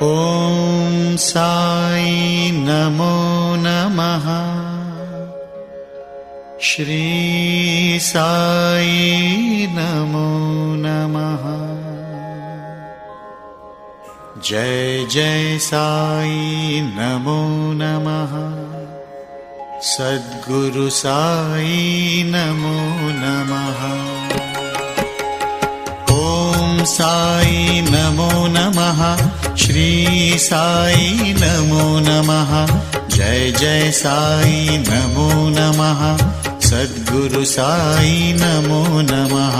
ॐ साई नमो नमः। श्री साई नमो नमः। जय जय साई नमो नमः। सद्गुरु साई नमो नमः। ॐ साई नमो नमः। श्री साई नमो नमः। जय जय साई नमो नमः। सद्गुरु साई नमो नमः।